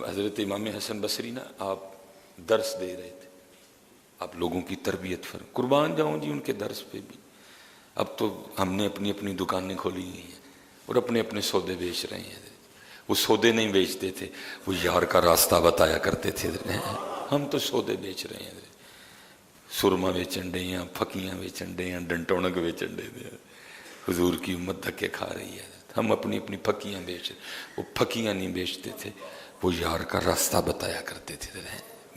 حضرت امام حسن بصری نا آپ درس دے رہے تھے، آپ لوگوں کی تربیت قربان جاؤں جی ان کے درس پہ بھی۔ اب تو ہم نے اپنی اپنی دکانیں کھولی ہوئی ہیں اور اپنے اپنے سودے بیچ رہے ہیں۔ وہ سودے نہیں بیچتے تھے، وہ یار کا راستہ بتایا کرتے تھے۔ ہم تو سودے بیچ رہے ہیں، سرما بیچن ڈے ہیں، پھکیاں بیچن ڈے ہیں، ڈنٹونک بیچن ڈے ہیں۔ حضور کی امت دھکے کھا رہی ہے، ہم اپنی اپنی پھکیاں بیچ رہے۔ وہ پھکیاں نہیں بیچتے تھے، وہ یار کا راستہ بتایا کرتے تھے۔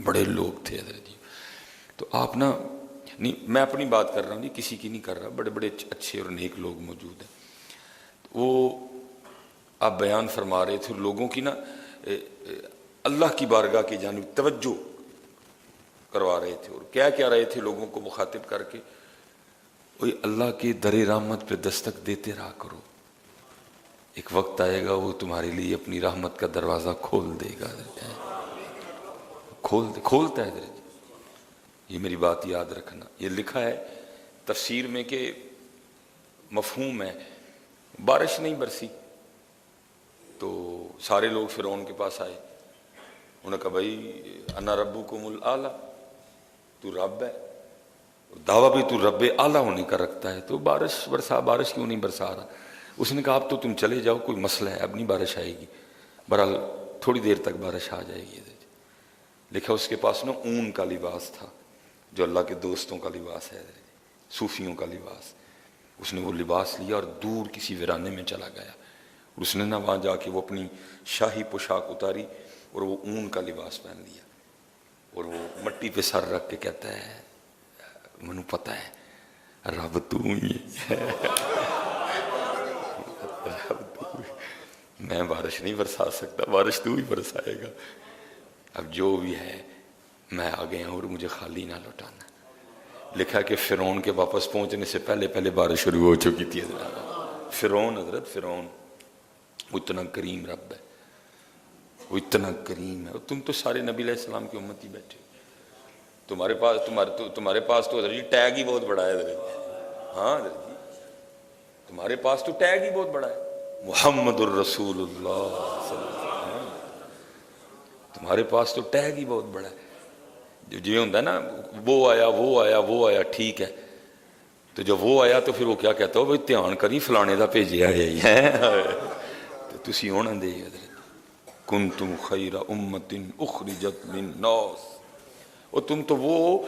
بڑے لوگ تھے حضرت جی۔ تو آپ نا نہیں، میں اپنی بات کر رہا ہوں نہیں، کسی کی نہیں کر رہا، بڑے بڑے اچھے اور نیک لوگ موجود ہیں۔ وہ آپ بیان فرما رہے تھے لوگوں کی نا اللہ کی بارگاہ کی جانب توجہ کروا رہے تھے، اور کیا رہے تھے لوگوں کو مخاطب کر کے، وہی اللہ کے در رحمت پہ دستک دیتے رہا کرو، ایک وقت آئے گا وہ تمہارے لیے اپنی رحمت کا دروازہ کھول دے گا۔ کھولتا ہے حضرت، یہ میری بات یاد رکھنا۔ یہ لکھا ہے تفسیر میں کہ مفہوم ہے، بارش نہیں برسی تو سارے لوگ فرعون کے پاس آئے، انہوں نے کہا بھائی انا ربکم الاعلی، تو رب ہے، دعویٰ بھی تو رب اعلیٰ ہونے کا رکھتا ہے، تو بارش برسا، بارش کیوں نہیں برسا رہا؟ اس نے کہا اب تو تم چلے جاؤ، کوئی مسئلہ ہے، اب نہیں بارش آئے گی، بہرحال تھوڑی دیر تک بارش آ جائے گی۔ لکھا اس کے پاس نا اون کا لباس تھا، جو اللہ کے دوستوں کا لباس ہے، صوفیوں کا لباس۔ اس نے وہ لباس لیا اور دور کسی ویرانے میں چلا گیا، اس نے نا وہاں جا کے وہ اپنی شاہی پوشاک اتاری اور وہ اون کا لباس پہن لیا، اور وہ مٹی پہ سر رکھ کے کہتا ہے منو پتہ ہے رب تو ہی ہے، میں بارش نہیں برسا سکتا، بارش تو ہی برسائے گا، اب جو بھی ہے میں آ گیا ہوں اور مجھے خالی نہ لوٹانا۔ لکھا کہ فرعون کے واپس پہنچنے سے پہلے بارش شروع ہو چکی تھی۔ فرعون حضرت، فرعون وہ اتنا کریم رب ہے، وہ اتنا کریم ہے، تم تو سارے نبی علیہ السلام کی امت ہی بیٹھے، تمہارے پاس تو حضرت جی ٹیگ ہی بہت بڑا ہے حضرت۔ ہاں حضرت جی، تمہارے پاس تو ٹیگ ہی بہت بڑا ہے، محمد الرسول اللہ صلی اللہ علیہ وسلم، تمہارے پاس تو ٹیگ ہی بہت بڑا ہے۔ جو ہوتا ہے نا وہ آیا ٹھیک ہے، تو جب وہ آیا تو پھر وہ کیا کہتا ہو بھائی دھیان کری فلانے دا بھیجیا ہے، تو تسی ہونا دے حضرت کنتم خیر امت اخرجت للناس، اور تم تو وہ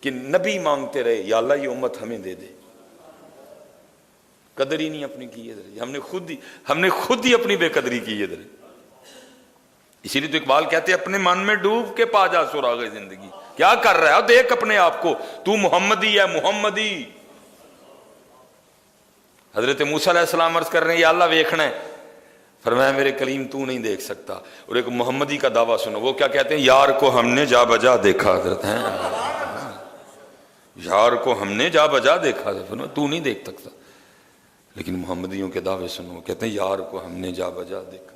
کہ نبی مانگتے رہے یا اللہ یہ امت ہمیں دے دے، قدر ہی نہیں اپنی کی حضرت، ہم نے خود ہی اپنی بے قدری کی حضرت۔ اسی لیے تو اقبال کہتے ہیں اپنے من میں ڈوب کے پا جا سراغ زندگی، کیا کر رہا ہے دیکھ اپنے آپ کو، تو محمدی ہے، محمدی۔ حضرت موسیٰ علیہ السلام عرض کر رہے ہیں یا اللہ ویکھنا ہے، فرمایا میرے کلیم تو نہیں دیکھ سکتا، اور ایک محمدی کا دعویٰ سنو، وہ کیا کہتے ہیں یار کو ہم نے جا بجا دیکھا حضرت ہیں، یار کو ہم نے جا بجا دیکھا حضرت، تو نہیں دیکھ سکتا، لیکن محمدیوں کے دعوے سنو، کہتے ہیں یار کو ہم نے جا بجا دیکھا،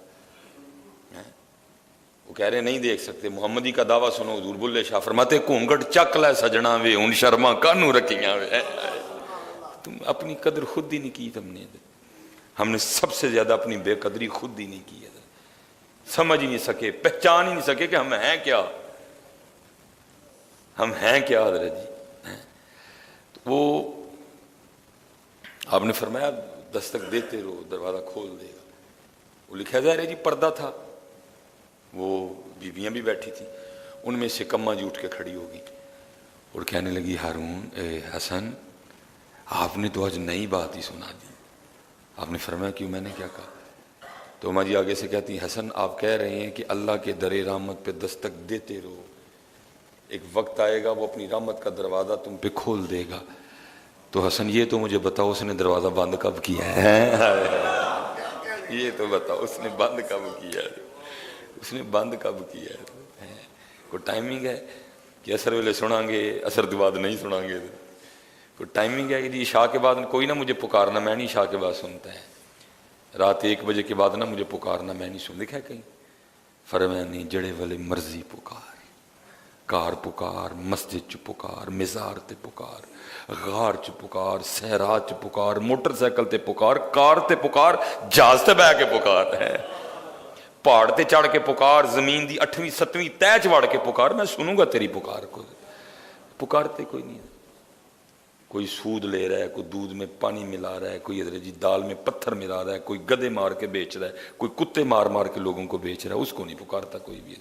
وہ کہہ رہے نہیں دیکھ سکتے۔ محمدی کا دعویٰ سنو، حضور بلے شاہ فرماتے گھونگھٹ چک لے سجنا وے ان شرما کانو رکھیاں وے، تم اپنی قدر خود ہی نہیں کی، ہم نے سب سے زیادہ اپنی بے قدری خود ہی نہیں کی، سمجھ ہی نہیں سکے، پہچان ہی نہیں سکے کہ ہم ہیں کیا، ہم ہیں کیا حضرت جی۔ وہ آپ نے فرمایا دستک دیتے رہو دروازہ کھول دے گا۔ وہ لکھا جا جی پردہ تھا، وہ بیویاں بھی بیٹھی تھیں، ان میں سے کما جی اٹھ کے کھڑی ہوگی اور کہنے لگی ہارون حسن آپ نے تو آج نئی بات ہی سنا دی۔ آپ نے فرمایا کیوں، میں نے کیا کہا؟ تو اماں جی آگے سے کہتی حسن آپ کہہ رہے ہیں کہ اللہ کے در رحمت پہ دستک دیتے رہو، ایک وقت آئے گا وہ اپنی رحمت کا دروازہ تم پہ کھول دے گا، تو حسن یہ تو مجھے بتاؤ اس نے دروازہ بند کب کیا ہے؟ یہ تو بتاؤ اس نے بند کب کیا ہے، اس نے بند کب کیا ہے؟ کوئی ٹائمنگ ہے کہ اثر ویلے سنیں گے، اثر کے بعد نہیں سنیں گے؟ کوئی ٹائمنگ ہے کہ جی عشاء کے بعد کوئی نہ مجھے پکارنا، میں نہیں عشاء کے بعد سنتا ہے، رات 1 بجے کے بعد نہ مجھے پکارنا، میں نہیں سن، لکھا ہے کہیں؟ فرمایا نہیں، جڑے والے مرضی پکار، کار پکار، مسجد چ پکار، مزار تے پکار، غار چ پکار، صحرا چ پکار، موٹر سائیکل تے پکار، کار تے پکار، جہاز تے بہ کے پکار ہے، پہاڑ تے چڑھ کے پکار، زمین دی 8ویں 7ویں تہ چ وڑ کے پکار، میں سنوں گا تیری پکار کو۔ پکارتے کوئی نہیں، کوئی سود لے رہا ہے، کوئی دودھ میں پانی ملا رہا ہے، کوئی حضرت جی دال میں پتھر ملا رہا ہے، کوئی گدے مار کے بیچ رہا ہے، کوئی کتے مار مار کے لوگوں کو بیچ رہا ہے، اس کو نہیں پکارتا کوئی بھی۔